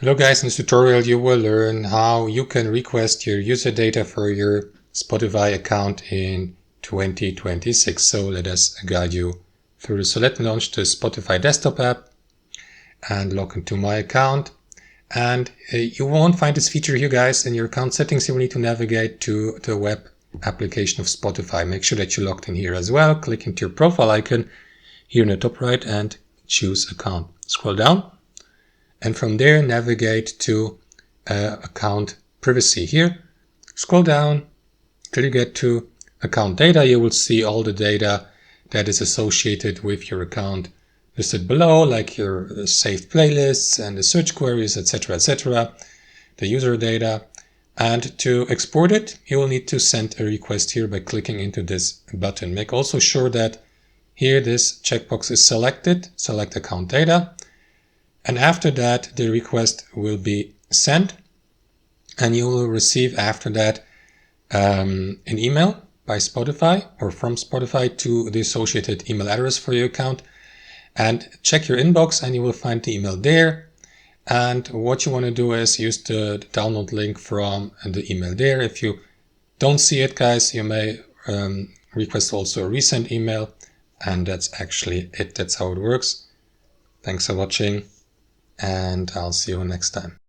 Hello guys, in this tutorial you will learn how you can request your user data for your Spotify account in 2026. So let us guide you through this. So let me launch the Spotify desktop app and log into my account. And you won't find this feature here guys in your account settings. You will need to navigate to the web application of Spotify. Make sure that you're logged in here as well. Click into your profile icon here in the top right and choose account. Scroll down. And from there, navigate to account privacy here. Scroll down till you get to account data. You will see all the data that is associated with your account listed below, like your saved playlists and the search queries, etc., the user data. And to export it, you will need to send a request here by clicking into this button. Make also sure that here this checkbox is selected, select account data. And after that, the request will be sent and you will receive after that an email by Spotify or from Spotify to the associated email address for your account. And check your inbox and you will find the email there. And what you want to do is use the download link from the email there. If you don't see it, guys, you may request also a resend email. And that's actually it. That's how it works. Thanks for watching. And I'll see you next time.